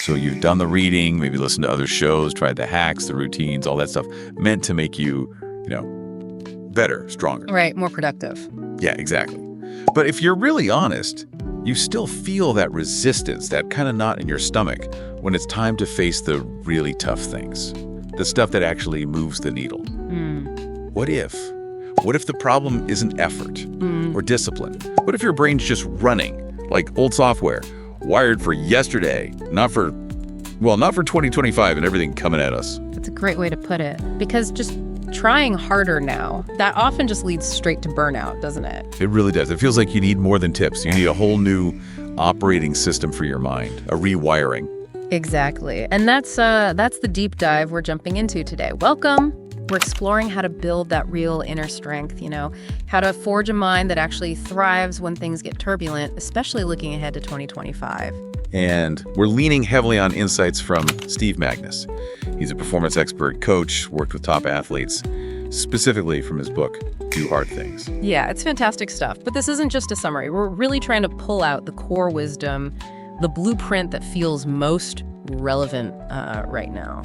So you've done the reading, maybe listened to other shows, tried the hacks, the routines, all that stuff meant to make you, better, stronger. Right, more productive. Yeah, exactly. But if you're really honest, you still feel that resistance, that kind of knot in your stomach when it's time to face the really tough things, the stuff that actually moves the needle. What if? What if the problem isn't effort or discipline? What if your brain's just running like old software, wired for yesterday, not for 2025 and everything coming at us? That's a great way to put it. Because just trying harder now, that often just leads straight to burnout, doesn't it? It really does. It feels like you need more than tips. You need a whole new operating system for your mind, a rewiring. Exactly. And that's the deep dive we're jumping into today. Welcome. We're exploring how to build that real inner strength, how to forge a mind that actually thrives when things get turbulent, especially looking ahead to 2025. And we're leaning heavily on insights from Steve Magness. He's a performance expert, coach, worked with top athletes, specifically from his book, Do Hard Things. Yeah, it's fantastic stuff. But this isn't just a summary. We're really trying to pull out the core wisdom, the blueprint that feels most relevant right now.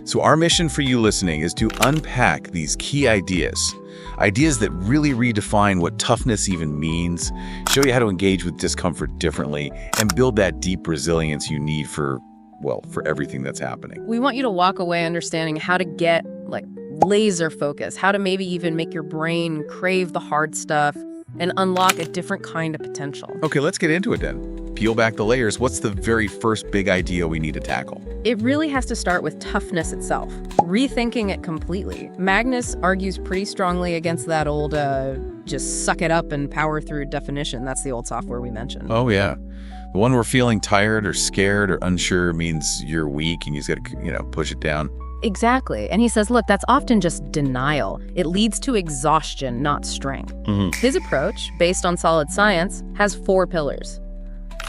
So our mission for you listening is to unpack these key ideas that really redefine what toughness even means, show you how to engage with discomfort differently, and build that deep resilience you need for everything that's happening. We want you to walk away understanding how to get laser focus, how to maybe even make your brain crave the hard stuff and unlock a different kind of potential. Okay, let's get into it then. Peel back the layers. What's the very first big idea we need to tackle? It really has to start with toughness itself, rethinking it completely. Magness argues pretty strongly against that old just suck it up and power through definition. That's the old software we mentioned. Oh, yeah. The one where feeling tired or scared or unsure means you're weak and you just got to, push it down. Exactly. And he says, look, that's often just denial. It leads to exhaustion, not strength. His approach, based on solid science, has 4 pillars.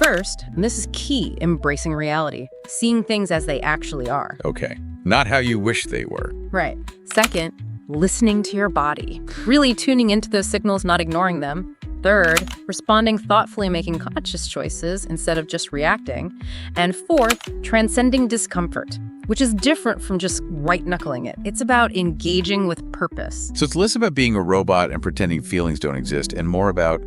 First, and this is key, embracing reality, seeing things as they actually are. Okay. Not how you wish they were. Right. Second, listening to your body, really tuning into those signals, not ignoring them. Third, responding thoughtfully, making conscious choices instead of just reacting. And fourth, transcending discomfort, which is different from just white-knuckling it. It's about engaging with purpose. So it's less about being a robot and pretending feelings don't exist, and more about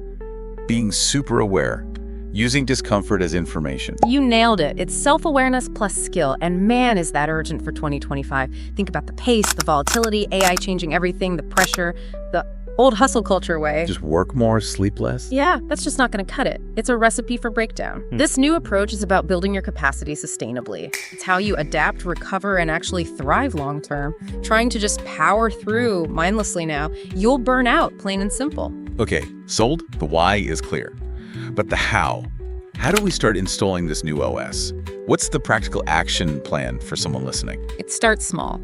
being super aware, using discomfort as information. You nailed it. It's self-awareness plus skill, and man, is that urgent for 2025. Think about the pace, the volatility, AI changing everything, the pressure, the old hustle culture way. Just work more, sleep less? Yeah, that's just not going to cut it. It's a recipe for breakdown. This new approach is about building your capacity sustainably. It's how you adapt, recover, and actually thrive long-term. Trying to just power through mindlessly now, you'll burn out, plain and simple. Okay, sold? The why is clear. But the how? How do we start installing this new OS? What's the practical action plan for someone listening? It starts small,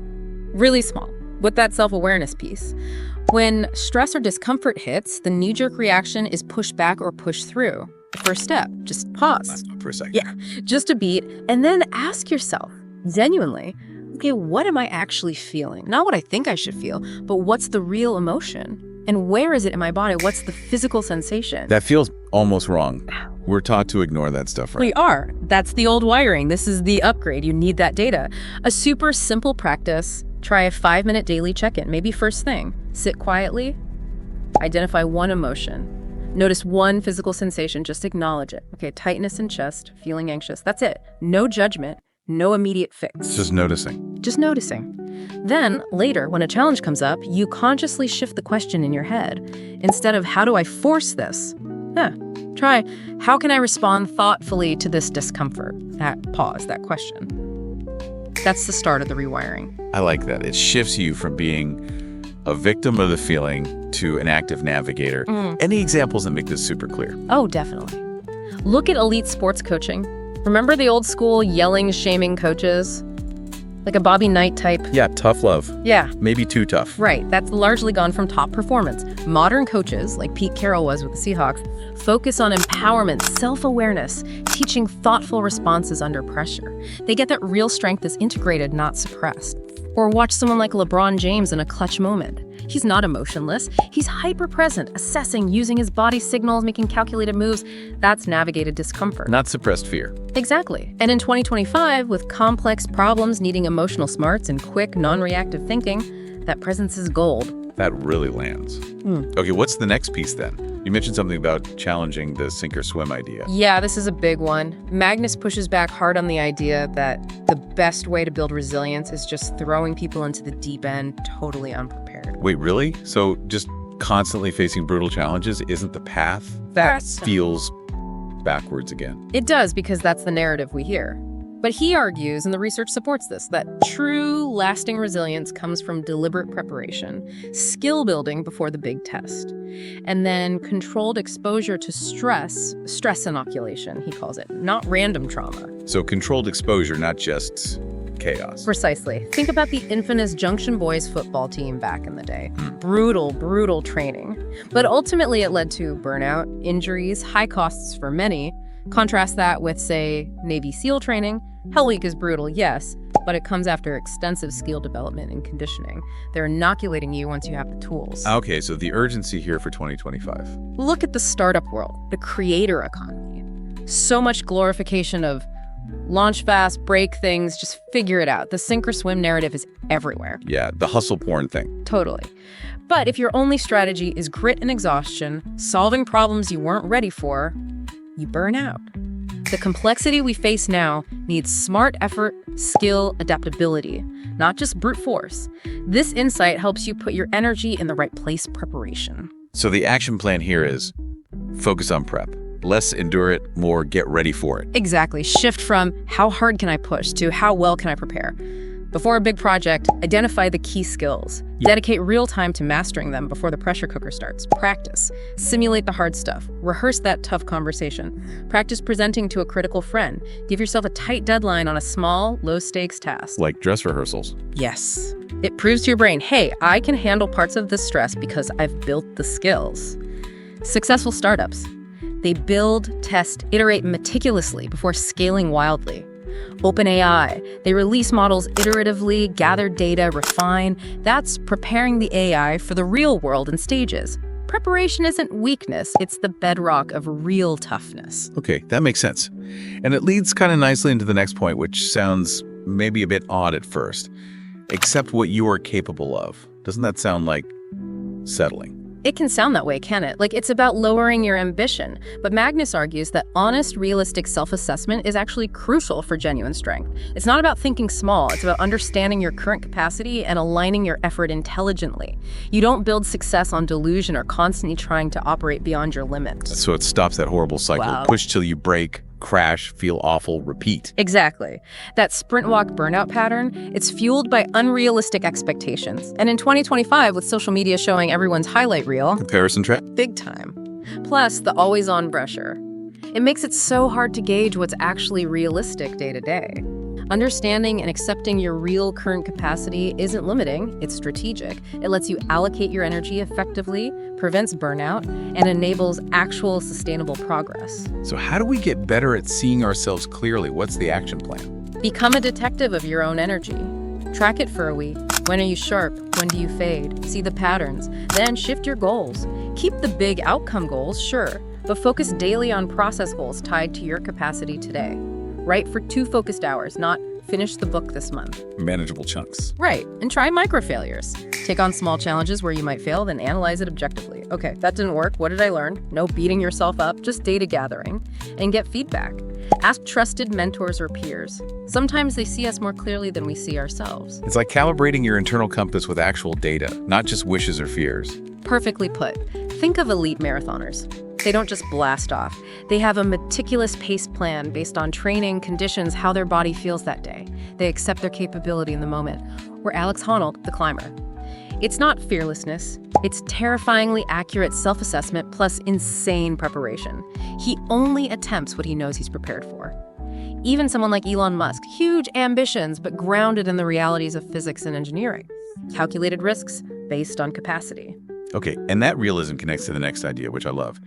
really small, with that self-awareness piece. When stress or discomfort hits, the knee-jerk reaction is push back or push through. The first step, just pause. Stop for a second. Yeah, just a beat, and then ask yourself, genuinely, okay, what am I actually feeling? Not what I think I should feel, but what's the real emotion? And where is it in my body? What's the physical sensation? That feels almost wrong. We're taught to ignore that stuff, right? We are. That's the old wiring. This is the upgrade. You need that data. A super simple practice. Try a 5-minute daily check-in, maybe first thing. Sit quietly, identify one emotion. Notice one physical sensation, just acknowledge it. Okay, tightness in chest, feeling anxious. That's it. No judgment, no immediate fix. Just noticing. Just noticing. Then, later, when a challenge comes up, you consciously shift the question in your head. Instead of, how do I force this? Try, how can I respond thoughtfully to this discomfort? That pause, that question. That's the start of the rewiring. I like that. It shifts you from being a victim of the feeling to an active navigator. Any examples that make this super clear? Oh, definitely. Look at elite sports coaching. Remember the old school yelling, shaming coaches? Like a Bobby Knight type? Yeah, tough love. Yeah. Maybe too tough. Right. That's largely gone from top performance. Modern coaches, like Pete Carroll was with the Seahawks, focus on empowerment, self-awareness, teaching thoughtful responses under pressure. They get that real strength is integrated, not suppressed. Or watch someone like LeBron James in a clutch moment. He's not emotionless. He's hyper-present, assessing, using his body signals, making calculated moves. That's navigated discomfort. Not suppressed fear. Exactly. And in 2025, with complex problems needing emotional smarts and quick, non-reactive thinking, that presence is gold. That really lands. Okay, what's the next piece then? You mentioned something about challenging the sink or swim idea. Yeah, this is a big one. Magness pushes back hard on the idea that the best way to build resilience is just throwing people into the deep end totally unprepared. Wait, really? So just constantly facing brutal challenges isn't the path? That feels backwards again. It does, because that's the narrative we hear. But he argues, and the research supports this, that true, lasting resilience comes from deliberate preparation, skill building before the big test, and then controlled exposure to stress inoculation, he calls it, not random trauma. So controlled exposure, not just chaos. Precisely. Think about the infamous Junction Boys football team back in the day. Brutal, brutal training. But ultimately it led to burnout, injuries, high costs for many. Contrast that with, say, Navy SEAL training. Hell Week is brutal, yes, but it comes after extensive skill development and conditioning. They're inoculating you once you have the tools. Okay, so the urgency here for 2025. Look at the startup world, the creator economy. So much glorification of launch fast, break things, just figure it out. The sink or swim narrative is everywhere. Yeah, the hustle porn thing. Totally. But if your only strategy is grit and exhaustion, solving problems you weren't ready for, you burn out. The complexity we face now needs smart effort, skill, adaptability, not just brute force. This insight helps you put your energy in the right place. Preparation. So the action plan here is focus on prep. Less endure it, more get ready for it. Exactly. Shift from how hard can I push to how well can I prepare. Before a big project, identify the key skills. Dedicate real time to mastering them before the pressure cooker starts. Practice. Simulate the hard stuff. Rehearse that tough conversation. Practice presenting to a critical friend. Give yourself a tight deadline on a small, low-stakes task. Like dress rehearsals. Yes. It proves to your brain, hey, I can handle parts of this stress because I've built the skills. Successful startups. They build, test, iterate meticulously before scaling wildly. OpenAI, they release models iteratively, gather data, refine. That's preparing the AI for the real world in stages. Preparation isn't weakness, it's the bedrock of real toughness. Okay, that makes sense. And it leads kind of nicely into the next point, which sounds maybe a bit odd at first. Accept what you are capable of. Doesn't that sound like settling? It can sound that way, can it? Like it's about lowering your ambition. But Magness argues that honest, realistic self-assessment is actually crucial for genuine strength. It's not about thinking small. It's about understanding your current capacity and aligning your effort intelligently. You don't build success on delusion or constantly trying to operate beyond your limits. So it stops that horrible cycle. Wow. Push till you break, crash, feel awful, repeat. Exactly. That sprint walk burnout pattern, it's fueled by unrealistic expectations. And in 2025, with social media showing everyone's highlight reel, Comparison trap? big time. Plus, the always-on pressure. It makes it so hard to gauge what's actually realistic day to day. Understanding and accepting your real current capacity isn't limiting, it's strategic. It lets you allocate your energy effectively, prevents burnout, and enables actual sustainable progress. So how do we get better at seeing ourselves clearly? What's the action plan? Become a detective of your own energy. Track it for a week. When are you sharp? When do you fade? See the patterns. Then shift your goals. Keep the big outcome goals, sure, but focus daily on process goals tied to your capacity today. Write for 2 focused hours, not finish the book this month. Manageable chunks. Right, and try micro failures. Take on small challenges where you might fail, then analyze it objectively. Okay, that didn't work. What did I learn? No beating yourself up, just data gathering. And get feedback. Ask trusted mentors or peers. Sometimes they see us more clearly than we see ourselves. It's like calibrating your internal compass with actual data, not just wishes or fears. Perfectly put. Think of elite marathoners. They don't just blast off. They have a meticulous pace plan based on training, conditions, how their body feels that day. They accept their capability in the moment. Or Alex Honnold, the climber. It's not fearlessness. It's terrifyingly accurate self-assessment plus insane preparation. He only attempts what he knows he's prepared for. Even someone like Elon Musk, huge ambitions, but grounded in the realities of physics and engineering. Calculated risks based on capacity. Okay, and that realism connects to the next idea, which I love.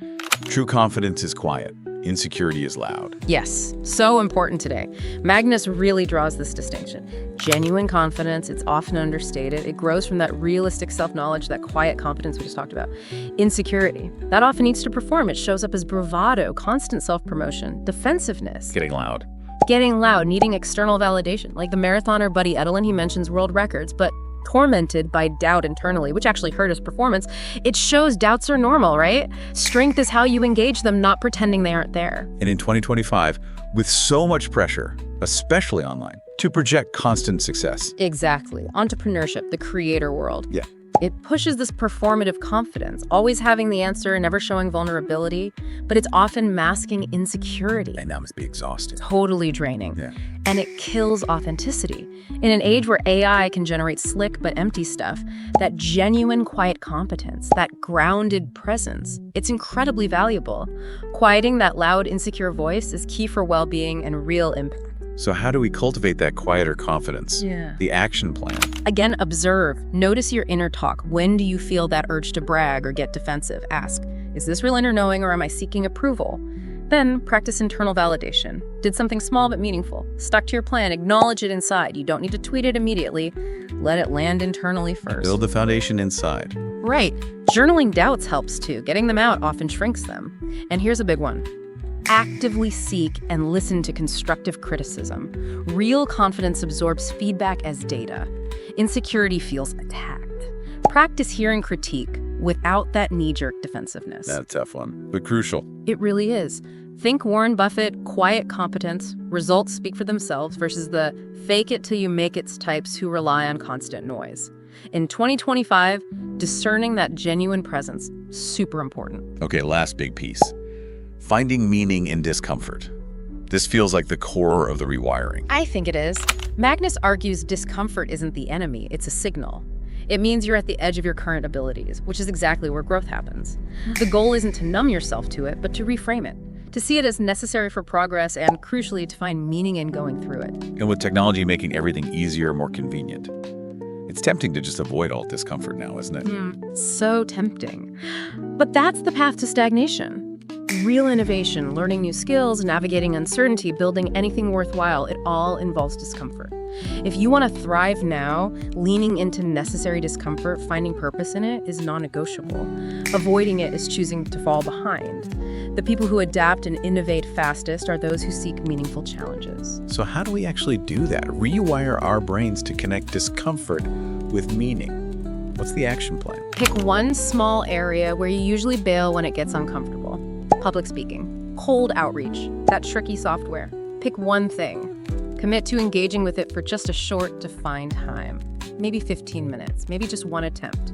True confidence is quiet. insecurity is loud. Yes, so important today. Magness really draws this distinction. Genuine confidence, it's often understated. It grows from that realistic self-knowledge, that quiet competence we just talked about. Insecurity, that often needs to perform. It shows up as bravado, constant self-promotion, defensiveness. Getting loud. Getting loud, needing external validation. Like the marathoner Buddy Edelin, he mentions world records, but tormented by doubt internally, which actually hurt his performance. It shows doubts are normal, right? Strength is how you engage them, not pretending they aren't there. And in 2025, with so much pressure, especially online, to project constant success. Exactly. Entrepreneurship, the creator world. Yeah. It pushes this performative confidence, always having the answer, never showing vulnerability, but it's often masking insecurity. And that must be exhausting. Totally draining. Yeah. And it kills authenticity. In an age where AI can generate slick but empty stuff, that genuine quiet competence, that grounded presence, it's incredibly valuable. Quieting that loud, insecure voice is key for well-being and real impact. So how do we cultivate that quieter confidence? Yeah. The action plan. Again, observe. Notice your inner talk. When do you feel that urge to brag or get defensive? Ask, is this real inner knowing or am I seeking approval? Then practice internal validation. Did something small but meaningful. Stuck to your plan. Acknowledge it inside. You don't need to tweet it immediately. Let it land internally first. Build the foundation inside. Right. Journaling doubts helps too. Getting them out often shrinks them. And here's a big one. Actively seek and listen to constructive criticism. Real confidence absorbs feedback as data. Insecurity feels attacked. Practice hearing critique without that knee-jerk defensiveness. That's a tough one, but crucial. It really is. Think Warren Buffett, quiet competence, results speak for themselves versus the fake it till you make it types who rely on constant noise. In 2025, discerning that genuine presence, super important. Okay, last big piece. Finding meaning in discomfort. This feels like the core of the rewiring. I think it is. Magness argues discomfort isn't the enemy, it's a signal. It means you're at the edge of your current abilities, which is exactly where growth happens. The goal isn't to numb yourself to it, but to reframe it, to see it as necessary for progress and, crucially, to find meaning in going through it. And with technology making everything easier, more convenient, it's tempting to just avoid all discomfort now, isn't it? So tempting. But that's the path to stagnation. Real innovation, learning new skills, navigating uncertainty, building anything worthwhile, it all involves discomfort. If you want to thrive now, leaning into necessary discomfort, finding purpose in it is non-negotiable. Avoiding it is choosing to fall behind. The people who adapt and innovate fastest are those who seek meaningful challenges. So how do we actually do that? Rewire our brains to connect discomfort with meaning. What's the action plan? Pick one small area where you usually bail when it gets uncomfortable. Public speaking, cold outreach, that tricky software. Pick one thing. Commit to engaging with it for just a short, defined time. Maybe 15 minutes, maybe just one attempt.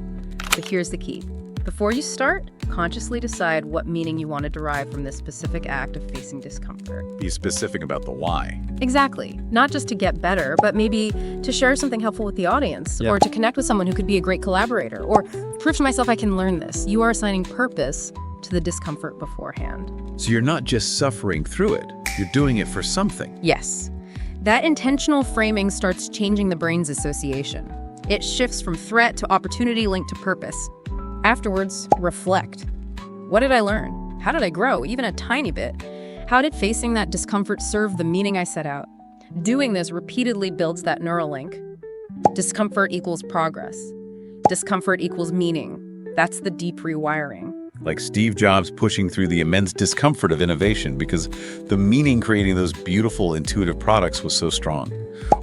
But here's the key. Before you start, consciously decide what meaning you want to derive from this specific act of facing discomfort. Be specific about the why. Exactly. Not just to get better, but maybe to share something helpful with the audience, or to connect with someone who could be a great collaborator, or prove to myself I can learn this. You are assigning purpose to the discomfort beforehand. So you're not just suffering through it, you're doing it for something. Yes. That intentional framing starts changing the brain's association. It shifts from threat to opportunity linked to purpose. Afterwards, reflect. What did I learn? How did I grow, even a tiny bit? How did facing that discomfort serve the meaning I set out? Doing this repeatedly builds that neural link. Discomfort equals progress. Discomfort equals meaning. That's the deep rewiring. Like Steve Jobs pushing through the immense discomfort of innovation because the meaning creating those beautiful, intuitive products was so strong.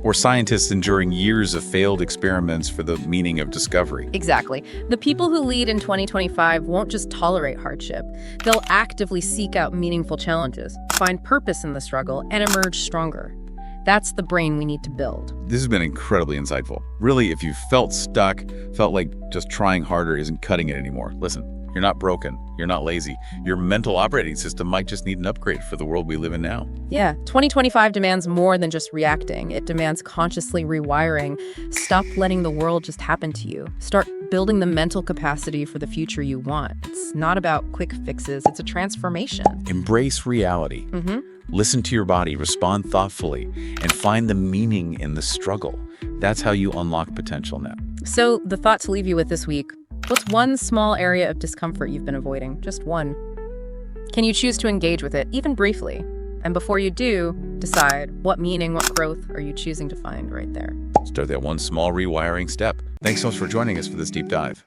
Or scientists enduring years of failed experiments for the meaning of discovery. Exactly. The people who lead in 2025 won't just tolerate hardship. They'll actively seek out meaningful challenges, find purpose in the struggle, and emerge stronger. That's the brain we need to build. This has been incredibly insightful. Really, if you felt stuck, felt like just trying harder isn't cutting it anymore, listen. You're not broken. You're not lazy. Your mental operating system might just need an upgrade for the world we live in now. Yeah, 2025 demands more than just reacting. It demands consciously rewiring. Stop letting the world just happen to you. Start building the mental capacity for the future you want. It's not about quick fixes. It's a transformation. Embrace reality. Listen to your body, respond thoughtfully, and find the meaning in the struggle. That's how you unlock potential now. So the thought to leave you with this week, what's one small area of discomfort you've been avoiding? Just one. Can you choose to engage with it, even briefly? And before you do, decide what meaning, what growth are you choosing to find right there. Start that one small rewiring step. Thanks so much for joining us for this deep dive.